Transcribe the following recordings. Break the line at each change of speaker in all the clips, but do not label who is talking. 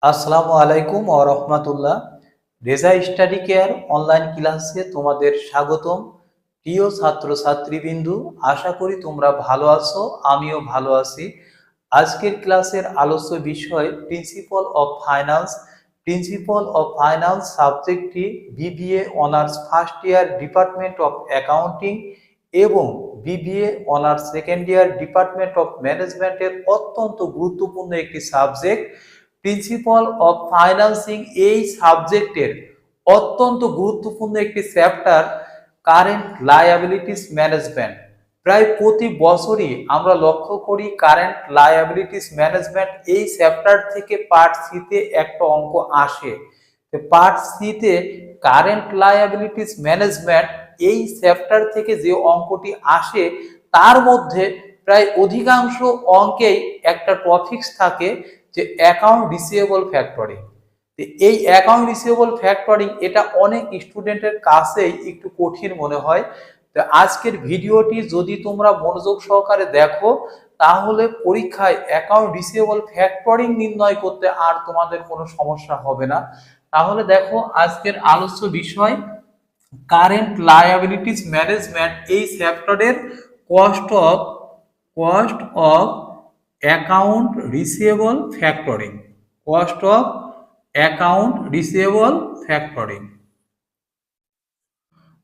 আসসালামু আলাইকুম ওয়া রাহমাতুল্লাহ। রেজা স্টাডি কেয়ার অনলাইন ক্লাসে তোমাদের স্বাগতম। প্রিয় ছাত্রছাত্রীবৃন্দু, আশা করি তোমরা ভালো আছো, আমিও ভালো আছি। আজকের ক্লাসের আলোচ্য বিষয় principal of finance. Principal of finance সাবজেক্টটি BBA honours first year department of accounting এবং BBA honours second year department of ম্যানেজমেন্টের অত্যন্ত গুরুত্বপূর্ণ একটি সাবজেক্ট। প্রিন্সিপাল অফ ফাইন্যান্সিং এই সাবজেক্টের অত্যন্ত গুরুত্বপূর্ণ একটি চ্যাপ্টার কারেন্ট লায়াবিলিটিস ম্যানেজমেন্ট। প্রায় প্রতি বছরই আমরা লক্ষ্য করি কারেন্ট লায়াবিলিটিস ম্যানেজমেন্ট এই চ্যাপ্টার থেকে পার্ট সিতে একটা অঙ্ক আসে। পার্ট সিতে কারেন্ট লায়াবিলিটিস ম্যানেজমেন্ট এই চ্যাপ্টার থেকে যে অঙ্কটি আসে তার মধ্যে প্রায় অধিকাংশ অঙ্কেই একটা টপিকস থাকে যে অ্যাকাউন্ট রিসিভেবল ফ্যাক্টরিং। এই অ্যাকাউন্ট রিসিভেবল ফ্যাক্টরিং এটা অনেক স্টুডেন্টের কাছেই একটু কঠিন মনে হয়। তো আজকের ভিডিওটি যদি তোমরা মনোযোগ সহকারে দেখো তাহলে পরীক্ষায় অ্যাকাউন্ট রিসিভেবল ফ্যাক্টরিং নির্ণয় করতে আর তোমাদের কোনো সমস্যা হবে না। তাহলে দেখো আজকের আলোচ্য বিষয় কারেন্ট লায়াবিলিটিস ম্যানেজমেন্ট এই চ্যাপ্টারের cost of account receivable factoring. Cost of account receivable factoring.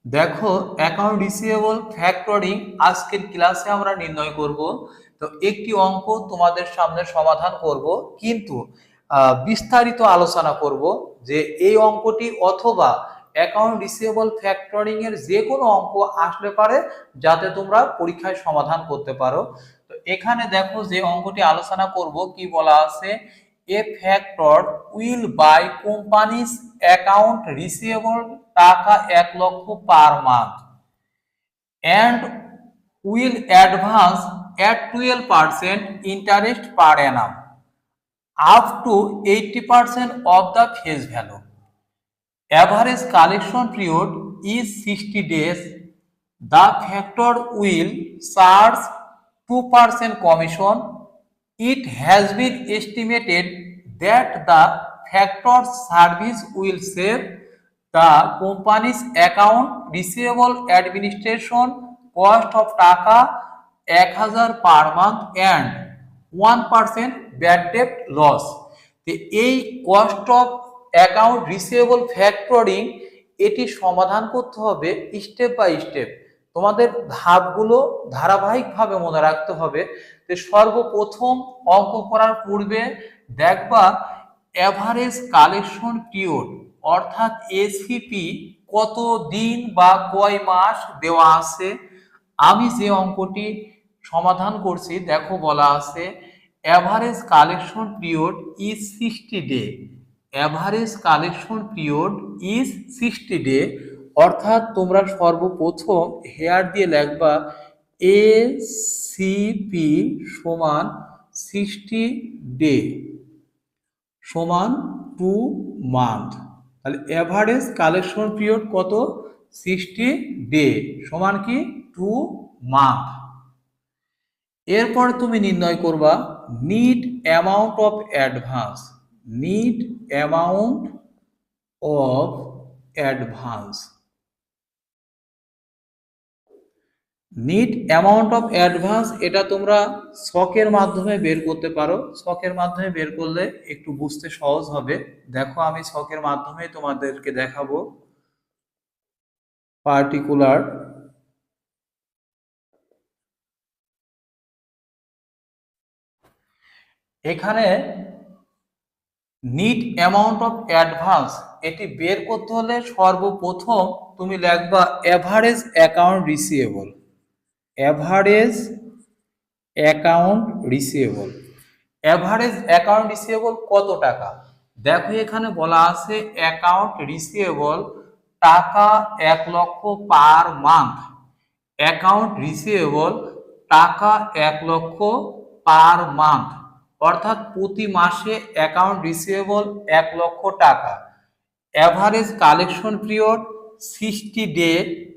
দেখো অ্যাকাউন্ট রিসিভেবল ফ্যাক্টরিং আজকের ক্লাসে আমরা নির্ণয় করব। তো একটি অঙ্ক তোমাদের সামনে সমাধান করব, কিন্তু বিস্তারিত আলোচনা করব যে এই অঙ্কটি অথবা অ্যাকাউন্ট রিসিভেবল ফ্যাক্টরিং এর যে কোনো অঙ্ক আসলে পারে যাতে তোমরা পরীক্ষায় সমাধান করতে পারো। তো এখানে দেখো যে অঙ্কটি আলোচনা করব কি বলা আছে, a factor will buy companies account receivable টাকা 1 লক্ষ per month and will advance at 12% interest per annum up to 80% of the face value. Average collection period is 60 days. The factor will charge 2% commission. It has been estimated that the factor's service will save the company's account receivable administration cost of টাকা 1000 per month and 1% bad debt loss. এই cost of account receivable factoring এটি সমাধান করতে হবে step by step. তোমাদের ধাপগুলো ধারাবাহিকভাবে মনে রাখতে হবে। যে সর্বপ্রথম অঙ্ক করার পূর্বে দেখবা এভারেজ কালেকশন পিরিয়ড অর্থাৎ এসিপি কত দিন বা কয় মাস দেওয়া আছে। আমি যে অঙ্কটি সমাধান করছি দেখো বলা আছে average collection period is 60 day. Average collection period is 60 day অর্থাৎ তোমরা সর্বপ্রথম হেয়ার দিয়ে লিখবা এসিপি সমান 60 ডে সমান 2 মান্থ। তাহলে এভারেজ কালেকশন পিরিয়ড কত, 60 ডে সমান কি 2 মান্থ। এরপর তুমি নির্ণয় করবা need amount of advance. Need amount of advance. Need amount of advance এটা তোমরা ছকের মাধ্যমে বের করতে পারো। ছকের মাধ্যমে বের করলে একটু বুঝতে সহজ হবে। দেখো আমি ছকের মাধ্যমে তোমাদেরকে দেখাবো। পার্টিকুলার এখানে নিড অ্যামাউন্ট অফ অ্যাডভান্স এটি বের করতে হলে সর্বপ্রথম তুমি লিখবা average account receivable. Average account receivable. Average account receivable কত টাকা, দেখো এখানে বলা আছে অ্যাকাউন্ট রিসিভেবল টাকা 1 লক্ষ পার মান্থ। অ্যাকাউন্ট রিসিভেবল টাকা 1 লক্ষ পার মান্থ অর্থাৎ প্রতি মাসে অ্যাকাউন্ট রিসিভেবল 1 লক্ষ টাকা। অ্যাভারেজ কালেকশন পিরিয়ড 60 ডে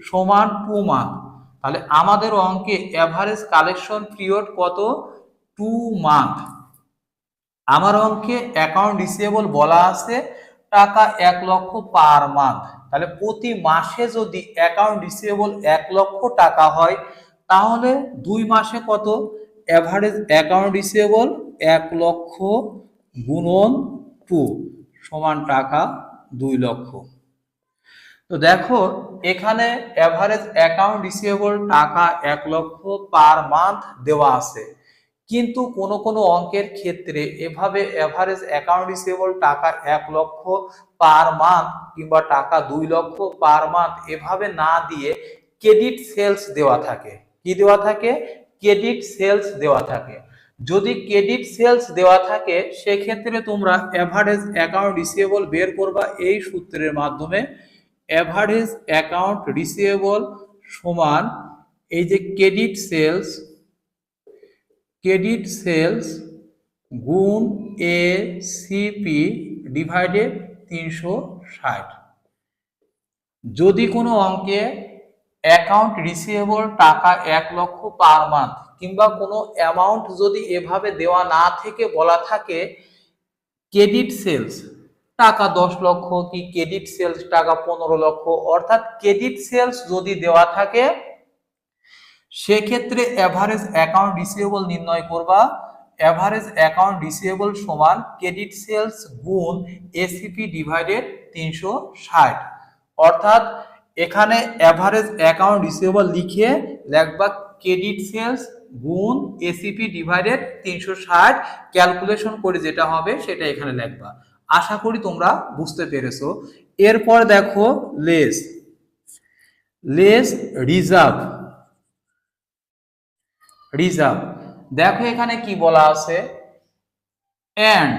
সমান 2 মান্থ। তাহলে আমাদের অঙ্কে অ্যাভারেজ কালেকশন পিরিয়ড কত, 2 মান্থ। আমার অঙ্কে অ্যাকাউন্ট রিসিভেবল বলা আছে টাকা 1 লক্ষ পার মান্থ। তাহলে প্রতি মাসে যদি অ্যাকাউন্ট রিসিভেবল 1 লক্ষ টাকা হয়, তাহলে 2 মাসে কত? এভারেজ অ্যাকাউন্ট রিসিভেবল 1 লক্ষ গুণন 2 সমান টাকা 2 লক্ষ। তো দেখো এখানে এভারেজ অ্যাকাউন্ট রিসিভেবল টাকা 1 লক্ষ পার মান্থ দেওয়া আছে, কিন্তু কোন কোন অঙ্কের ক্ষেত্রে এভাবে এভারেজ অ্যাকাউন্ট রিসিভেবল টাকা 1 লক্ষ পার মান্থ কিংবা টাকা 2 লক্ষ পার মান্থ এভাবে না দিয়ে ক্রেডিট সেলস দেওয়া থাকে। কি দেওয়া থাকে? ক্রেডিট সেলস দেওয়া থাকে। যদি ক্রেডিট সেলস দেওয়া থাকে সেক্ষেত্রে তোমরা এভারেজ অ্যাকাউন্ট রিসিভেবল বের করবা এই সূত্রের মাধ্যমে। এভারেজ অ্যাকাউন্ট রিসিভেবল সমান এই যে ক্রেডিট সেলস গুণ এসিপি ডিভাইডেড 360। যদি কোনো অঙ্কে অ্যাকাউন্ট রিসিভেবল টাকা 1 লক্ষ পার মান্থ কিংবা কোনো অ্যামাউন্ট যদি এভাবে দেওয়া না থেকে বলা থাকে ক্রেডিট সেলস টাকা 10 লক্ষ কি ক্রেডিট সেলস টাকা 15 লক্ষ, অর্থাৎ ক্রেডিট সেলস যদি দেওয়া থাকে সেক্ষেত্রে এভারেজ অ্যাকাউন্ট রিসিভেবল নির্ণয় করবা। এভারেজ অ্যাকাউন্ট রিসিভেবল সমান ক্রেডিট সেলস গুণ এসিপি ডিভাইডেড 360। অর্থাৎ এখানে এভারেজ অ্যাকাউন্ট রিসিভেবল লিখে লিখবা ক্রেডিট সেলস গুণ এসিপি ডিভাইডেড 360, ক্যালকুলেশন করে যেটা হবে সেটা এখানে লিখবা। আশা করি তোমরা বুঝতে পেরেছো। এরপর দেখো লেস রিজার্ভ। দেখো এখানে কি বলা আছে, and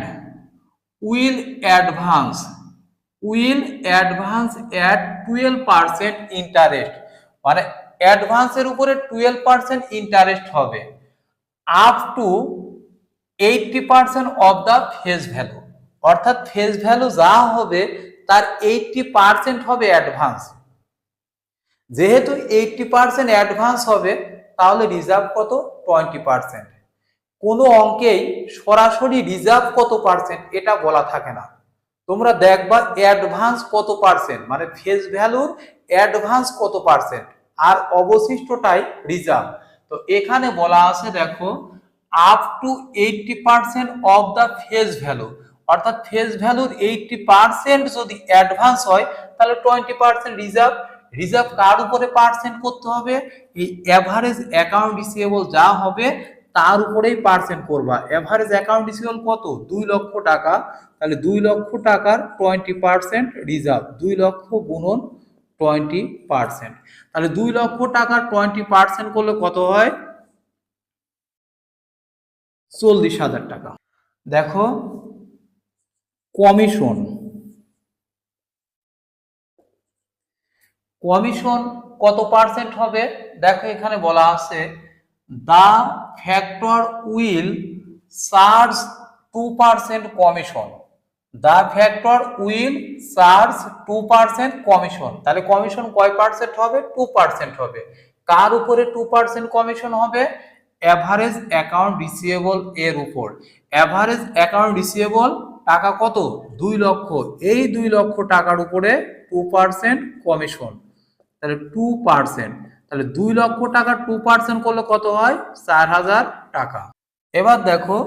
will advance at 12% interest, মানে অ্যাডভান্সের উপরে 12% ইন্টারেস্ট হবে up to 80% of the face value. অর্থাৎ ফেস ভ্যালু যা হবে তার 80% হবে অ্যাডভান্স। যেহেতু 80% অ্যাডভান্স হবে তাহলে রিজার্ভ কত? 20%। কোনো অঙ্কেই সরাসরি রিজার্ভ কত পার্সেন্ট এটা বলা থাকে না। তোমরা দেখবা অ্যাডভান্স কত পার্সেন্ট, মানে ফেস ভ্যালুর অ্যাডভান্স কত পার্সেন্ট আর অবশিষ্টটাই রিজার্ভ। তো এখানে বলা আছে দেখো up to 80% of the face value, অর্থাৎ ফেস ভ্যালুর 80% যদি অ্যাডভান্স হয় তাহলে 20% রিজার্ভ। রিজার্ভ কার উপরে পার্সেন্ট করতে হবে? এই এভারেজ অ্যাকাউন্ট রিসিভেবল যা হবে তার উপরেই পার্সেন্ট করবা। এভারেজ অ্যাকাউন্ট রিসিভেবল কত? 2 লক্ষ টাকা। তাহলে 2 লক্ষ টাকার 20% রিজার্ভ, 2 লক্ষ গুণন 20%। তাহলে 2 লক্ষ টাকার 20% করলে কত হয়? 40,000 টাকা। দেখো কমিশন কত পার্সেন্ট হবে? দেখো এখানে বলা আছে the factor will charge 2% commission. The factor will charge 2% commission. তাহলে কমিশন কয় পার্সেন্ট হবে? 2% হবে। কার উপরে 2% কমিশন হবে? এভারেজ অ্যাকাউন্ট রিসিভেবল এর উপর। এভারেজ অ্যাকাউন্ট রিসিভেবল টাকা কত? 2 লক্ষ। এই 2 লক্ষ টাকার উপরে 2% কমিশন, তাহলে 2%। তাহলে 2 লক্ষ টাকা 2% করলে কত হয়? 4,000 টাকা। এবার দেখো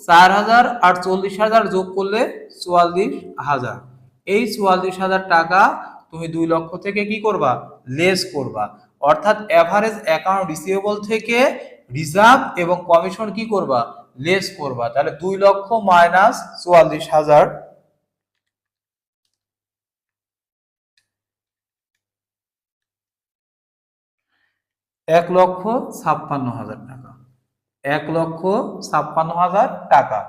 4,000 আর 40,000 যোগ করলে 44,000। এই 44,000 টাকা তুমি 2 লক্ষ থেকে কি করবা? লেস করবা। অর্থাৎ এভারেজ অ্যাকাউন্ট রিসিভেবল থেকে রিজার্ভ এবং কমিশন কি করবা? লেস করবা। তাহলে 2 লক্ষ মাইনাস 44,000 1,56,000 টাকা। 1,56,000 টাকা।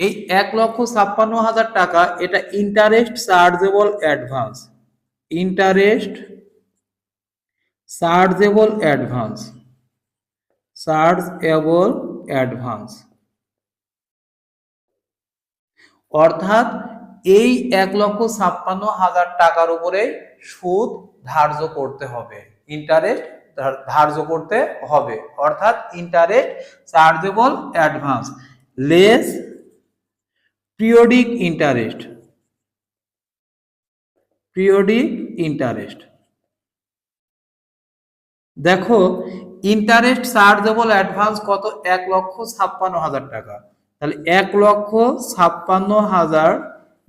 এই 1,56,000 টাকা এটা interest chargeable advance. Interest chargeable advance. অর্থাৎ এই 1,56,000 টাকার উপরে সুদ ধার্য করতে হবে, ইন্টারেস্ট ধার্য করতে হবে। অর্থাৎ interest chargeable advance less periodic interest, periodic interest. দেখো ইন্টারেস্ট চার্জেবল অ্যাডভান্স কত, 1,56,000 টাকা। তাহলে 1,56,000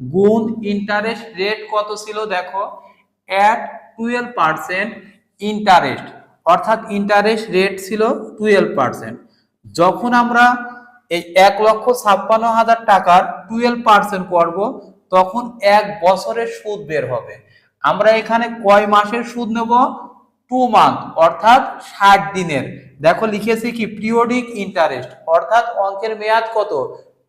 গুণ ইন্টারেস্ট রেট কত ছিল, দেখো অ্যাট 12% ইন্টারেস্ট, অর্থাৎ ইন্টারেস্ট রেট ছিল 12%। যখন আমরা এই 1,56,000 টাকার 12% করব, তখন 1 বছরের সুদ বের হবে। আমরা এখানে কয় মাসের সুদ নেব, 2 মান্থ, অর্থাৎ 60 দিনের। দেখো লিখেছি কি পিরিয়ডিক ইন্টারেস্ট, অর্থাৎ অঙ্কের মেয়াদ কত,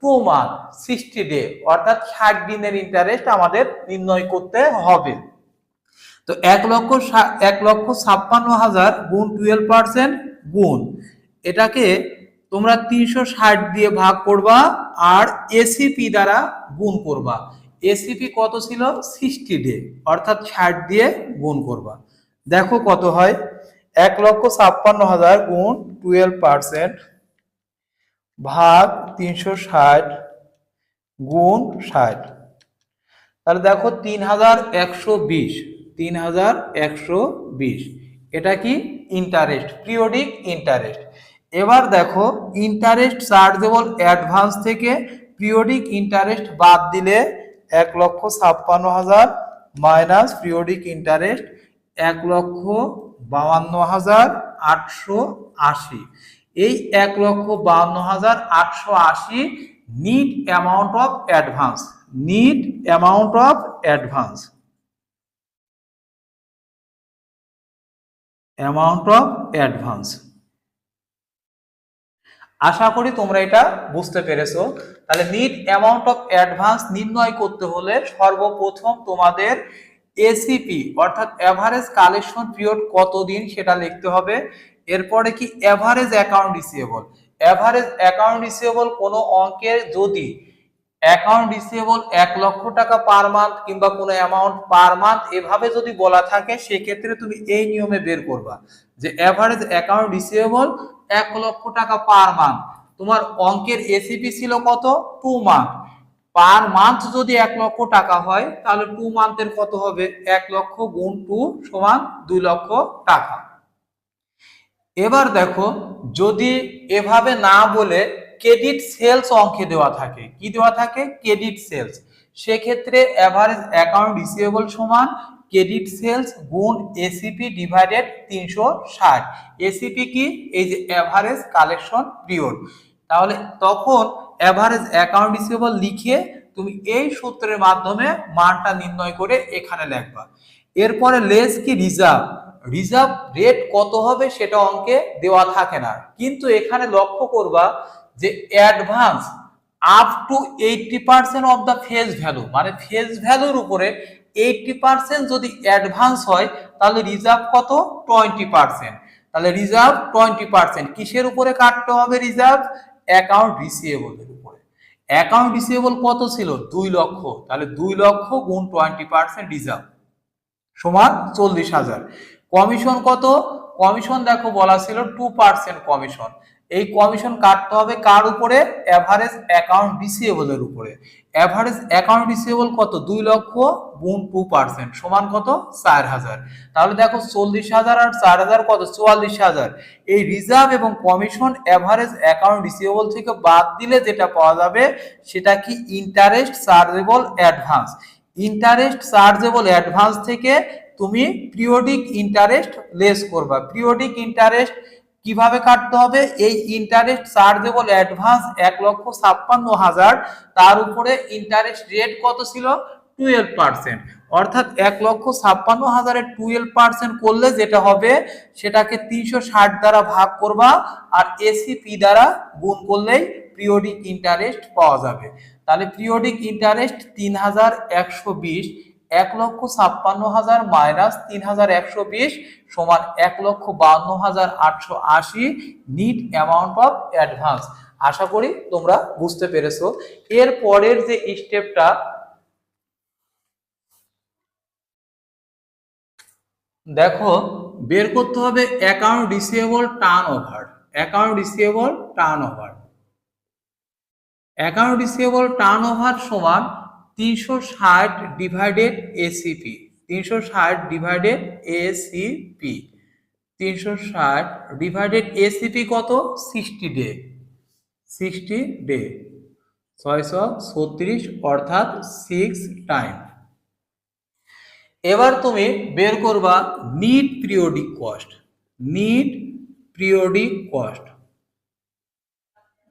2 মান্থ 60 ডে, অর্থাৎ 60 দিনের ইন্টারেস্ট আমাদের নির্ণয় করতে হবে। তো 1,56,000 গুণ 12% গুণ এটাকে তোমরা 360 দিয়ে ভাগ করবা আর এসিপি দ্বারা গুণ করবা। এসিপি কত ছিল, 60 ডে, অর্থাৎ 60 দিয়ে গুণ করবা। দেখো কত হয়, 1,56,000 গুণ 12% ভাগ 360 গুণ 60, তাহলে দেখো 3,120, 3,120, এটা কি ইন্টারেস্ট, পিরিয়ডিক ইন্টারেস্ট। এবার দেখো ইন্টারেস্ট চার্জেবল অ্যাডভান্স থেকে পিরিয়ডিক ইন্টারেস্ট বাদ দিলে 1,56,000 মাইনাস পিরিয়ডিক ইন্টারেস্ট 1,52,880। এই 1,52,880 net amount of advance, net amount of advance, amount of advance. আশা করি তোমরা এটা বুঝতে পেরেছো। তাহলে নিট অ্যামাউন্ট অফ অ্যাডভান্স নির্ণয় করতে হলে সর্বপ্রথম তোমাদের এসিপি অর্থাৎ এভারেজ কালেকশন পিরিয়ড কতদিন সেটা লিখতে হবে। এরপরে কি average account receivable, average account receivable কোনো অঙ্কের যদি অ্যাকাউন্ট রিসিভেবল 1,00,000 টাকা পার মান্থ কিংবা কোনো অ্যামাউন্ট পার মান্থ এভাবে যদি বলা থাকে, সেক্ষেত্রে তুমি এই নিয়মে বের করবা যে এভারেজ অ্যাকাউন্ট রিসিভেবল 1,00,000 টাকা পার মান্থ। তোমার অঙ্কের এসিপি ছিল কত, 2 মান্থ, পার মান্থ যদি 1,00,000 টাকা হয় তাহলে 2 মান্থের কত হবে, 1,00,000 গুণ 2 সমান 2,00,000 টাকা। এবার দেখো যদি এভাবে না বলে ক্রেডিট সেলস অঙ্কে দেওয়া থাকে, কি দেওয়া থাকে, ক্রেডিট সেলস, সেক্ষেত্রে এভারেজ অ্যাকাউন্ট রিসিভেবল সমান ক্রেডিট সেলস গুণ এসিপি ডিভাইডেড 360। এসিপি কি, এই যে এভারেজ কালেকশন পিরিয়ড। তাহলে তখন এভারেজ অ্যাকাউন্ট রিসিভেবল লিখে তুমি এই সূত্রের মাধ্যমে মানটা নির্ণয় করে এখানে লিখবা। এরপরে লেস কি, রিজার্ভ, রিজার্ভ রেট কত হবে সেটা অঙ্কে দেওয়া থাকে না, কিন্তু এখানে লক্ষ্য করবা যে advance up to 80% of the face value, মানে ফেস ভ্যালুর উপরে 80% যদি অ্যাডভান্স হয় তাহলে রিজার্ভ কত, 20%। তাহলে রিজার্ভ 20% কিসের উপরে কাটতে হবে, রিজার্ভ অ্যাকাউন্ট রিসিভেবলের উপরে। অ্যাকাউন্ট রিসিভেবল কত ছিল, 2,00,000, তাহলে 2,00,000 গুণ 20% রিজার্ভ সমান 40,000। কমিশন কত, কমিশন দেখো বলা ছিল 2% কমিশন। এই কমিশন কাটতে হবে কার উপরে, এভারেজ অ্যাকাউন্ট রিসিভেবলের উপরে। এভারেজ অ্যাকাউন্ট রিসিভেবল কত, 2,00,000 গুণ 2% সমান কত, 4,000। তাহলে দেখো 40,000 আর 4,000 কত, 44,000। এই রিজার্ভ এবং কমিশন এভারেজ অ্যাকাউন্ট রিসিভেবল থেকে বাদ দিলে যেটা পাওয়া যাবে সেটা কি, interest chargeable advance. Interest chargeable advance থেকে তুমি পিরিয়ডিক ইন্টারেস্ট লেস করবা। পিরিয়ডিক ইন্টারেস্ট কিভাবে কাটতে হবে, এই ইন্টারেস্ট চার্জেবল অ্যাডভান্স 1,56,000, তার উপরে ইন্টারেস্ট রেট কত ছিল, 12%, অর্থাৎ 1,56,000 12% করলে যেটা হবে সেটাকে 360 দ্বারা ভাগ করবা আর এসিপি দ্বারা গুণ করলেই পিরিয়ডিক ইন্টারেস্ট পাওয়া যাবে। তাহলে পিরিয়ডিক ইন্টারেস্ট 3,120, 1,56,000 মাইনাস 3,120 সমান 1,52,880 নিট অ্যামাউন্ট অফ অ্যাডভান্স। আশা করি তোমরা বুঝতে পেরেছো। এর পরের যে স্টেপটা দেখো, বের করতে হবে account receivable turnover, account receivable turnover. Account receivable turn over সমান 360 divided ACP, 360 divided ACP, 360 divided ACP কত? 60 ডে, 60 ডে, 636 অর্থাৎ 6 টাইম। এবার তুমি বের করবা net periodic cost, net periodic cost,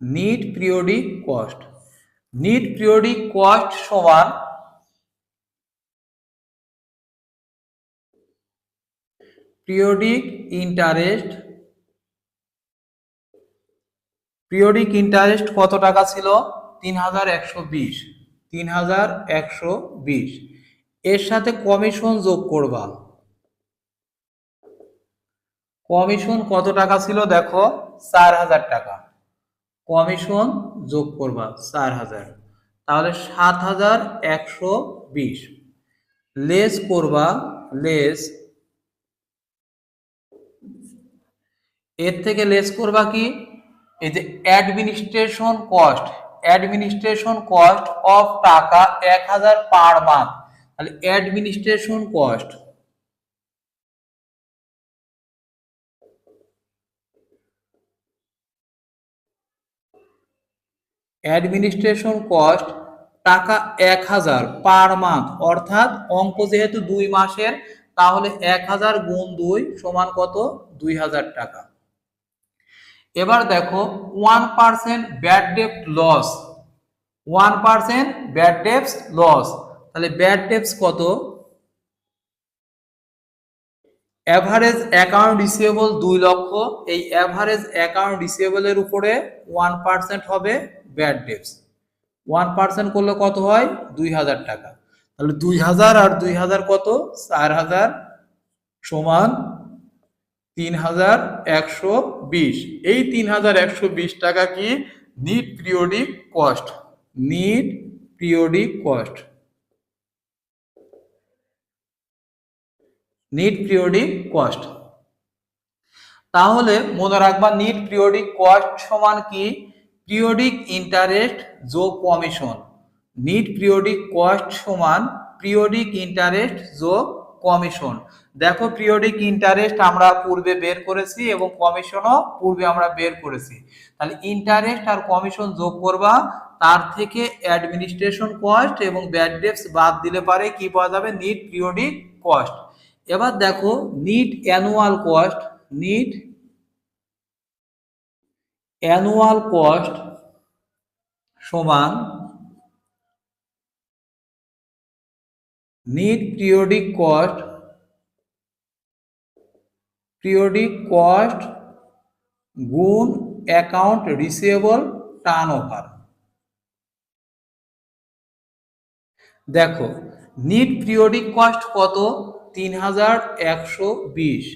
net periodic cost, net periodic cost সমান periodic interest, periodic interest কত টাকা ছিল? 3120, 3120, এর সাথে কমিশন যোগ করবা। কমিশন কত টাকা ছিল দেখো? 4000 টাকা, কমিশন যোগ করবা 4000, তাহলে 7120, লেস করবা, লেস, এর থেকে লেস করবা কি? এই যে administration cost, administration cost of টাকা 1000 পার মান্থ, তাহলে অ্যাডমিনিস্ট্রেশন কস্ট, অ্যাডমিনিস্ট্রেশন কস্ট টাকা 1000 পার মান্থ, অর্থাৎ অঙ্ক যেহেতু 2 মাসের, তাহলে 1000 গুণ 2 সমান কত? 2000 টাকা। এবার দেখো 1% bad debt loss, 1% bad debts loss, তাহলে ব্যাড ডেটস কত? এভারেজ অ্যাকাউন্ট রিসিভেবল 2 লক্ষ, এই এভারেজ অ্যাকাউন্ট রিসিভেবলের উপরে 1% হবে ব্যাড ডেটস, 1% করলে কত হয়? 2000 টাকা, তাহলে 2000 আর 2000 কত? 4000 সমান 3120, এই 3120 টাকা কি? Net periodic cost, net periodic cost, net periodic cost. তাহলে মনে রাখবা নিট পিরিয়ডিক কস্ট সমান কি? পিরিয়ডিক ইন্টারেস্ট যোগ কমিশন, নিট পিরিয়ডিক কস্ট সমান পিরিয়ডিক ইন্টারেস্ট যোগ কমিশন। দেখো পিরিয়ডিক ইন্টারেস্ট আমরা পূর্বে বের করেছি এবং কমিশনও পূর্বে আমরা বের করেছি, তাহলে ইন্টারেস্ট আর কমিশন যোগ করবা, তার থেকে অ্যাডমিনিস্ট্রেশন কস্ট এবং ব্যাড ডেটস বাদ দিলে পারে কি পাওয়া যাবে? Net periodic cost. এবার দেখো net annual cost, net annual cost সমান net periodic cost, periodic cost গুণ অ্যাকাউন্ট রিসিভেবল টার্নওভার। দেখো নিট পিরিয়ডিক কস্ট কত? 3120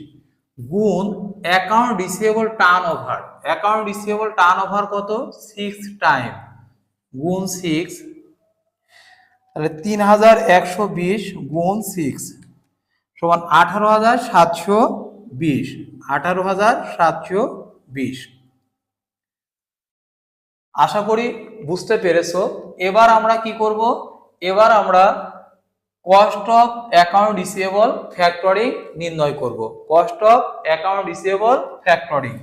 গুণ account receivable turnover, account receivable turnover কত? 6 টাইম গুণ 6, তাহলে 3120 গুণ 6 সমান 18720, 18720। আশা করি বুঝতে পেরেছো। এবার আমরা কি করব? এবার আমরা cost of account receivable factoring নির্ণয় করব, cost of account receivable factoring.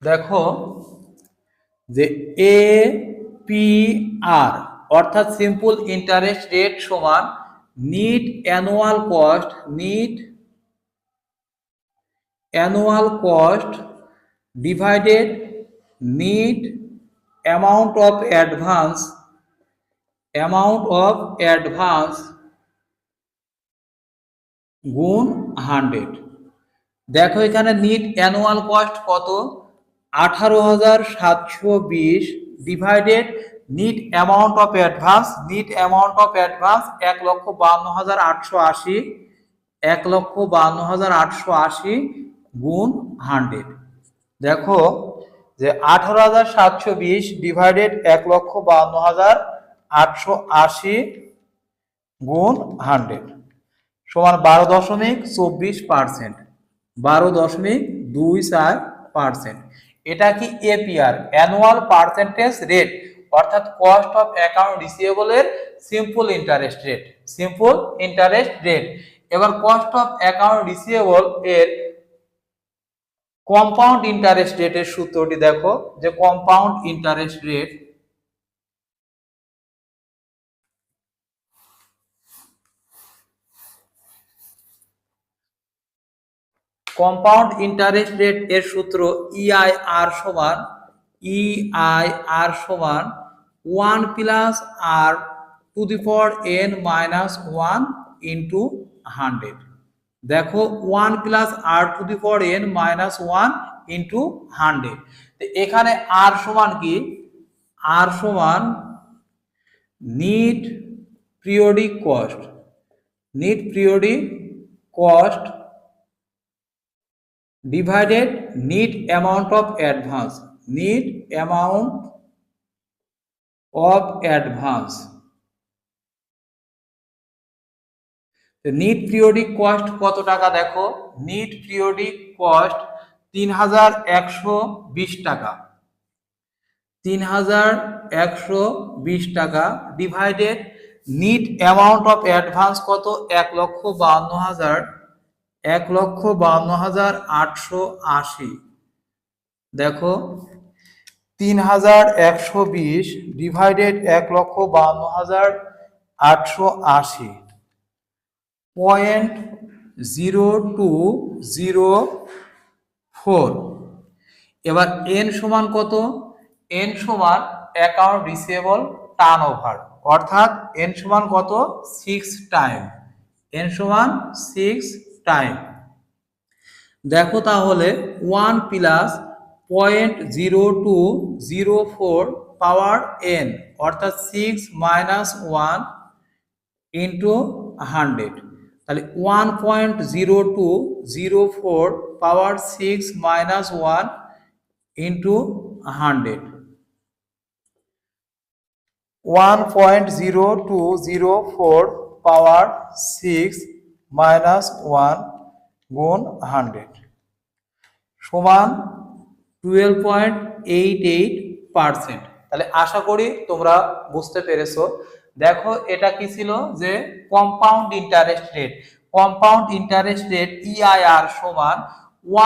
দেখো যে এপিআর অর্থাৎ সিম্পল ইন্টারেস্ট রেট সমান net annual cost, net annual cost divided net amount of advance, amount of advance গুণ 100। দেখো এখানে নিট অ্যানুয়াল কস্ট কত? 18720 divided net amount of advance, net amount of advance 1,52,880, 1,52,880 গুণ 100। দেখো যে 18,720 ডিভাইডেড 1,52,880 গুণ 100 সমান 12.24%, 12.24%। এটা কি এপিআর, অ্যানুয়াল পার্সেন্টেজ রেট, অর্থাৎ কস্ট অফ অ্যাকাউন্ট রিসিভেবল এর simple interest rate, simple interest rate. এবার কস্ট অফ অ্যাকাউন্ট রিসিভেবল এর কম্পাউন্ড ইন্টারেস্ট রেটের সূত্রটি দেখো, যে compound interest rate, compound interest rate এর সূত্র ইআইআর সমান 1 plus r to the power n minus 1 into 100। দেখো 1 plus r to the power n minus 1 into 100। এখানে আর সমান কি, আর সমান net periodic cost, net periodic cost divided need amount of advance, need amount of advance। Net periodic cost কত টাকা দেখো, net periodic cost 3120 টাকা, 3120 টাকা divided net amount of advance কত, 1,52,880। দেখো 3120 ডিভাইডেড 1,52,880, 0.0204। এবার এন সমান কত, এন সমান অ্যাকাউন্ট রিসিভেবল টার্নওভার, অর্থাৎ এন সমান কত, 6 টাইম, এন সমান 6 টাইম। দেখো তাহলে 1 প্লাস 0.0204 পাওয়ার n, অর্থাৎ 6 মাইনাস 1 ইন্টু 100, তাহলে 1.0204 পাওয়ার 6 মাইনাস 1 ইন্টু 100, 1.0204 পাওয়ার 6 মাইনাস 1 গুণ 100 সমান 12.88%। তাহলে আশা করি তোমরা বুঝতে পেরেছো। দেখো এটা কি ছিল, যে compound interest rate, compound interest rate EIR সমান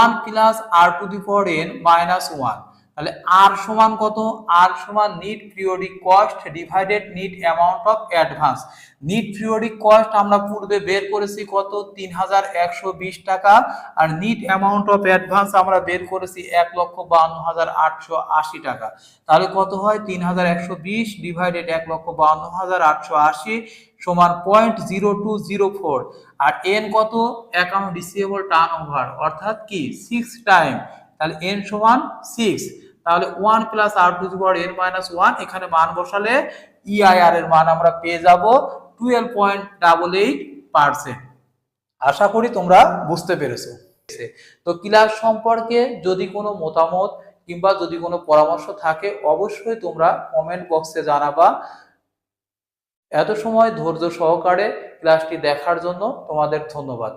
1 plus r to the power n minus 1। তাহলে আর সমান কত, আর সমান net periodic cost divided net amount of advance. Net periodic cost আমরা পূর্বে বের করেছি কত, 3120 টাকা, আর নিট অ্যামাউন্ট অফ অ্যাডভান্স আমরা বের করেছি 1,52,880 টাকা। তাহলে কত হয়, 3120 ডিভাইডেড 1,52,880 সমান 0.0204, আর এন কত, অ্যাকাউন্ট রিসিভেবল টার্নওভার, অর্থাৎ কি 6 টাইম, তাহলে এন সমান 6। তাহলে 1 plus r to the power n minus 1, এখানে মান বসালে ইআইআর এর মান আমরা পেয়ে যাব 12.88%। আশা করি তোমরা বুঝতে পেরেছো। তো ক্লাস সম্পর্কে যদি কোনো মতামত কিংবা যদি কোনো পরামর্শ থাকে অবশ্যই তোমরা কমেন্ট বক্সে জানাবা। এত সময় ধৈর্য সহকারে ক্লাসটি দেখার জন্য তোমাদের ধন্যবাদ।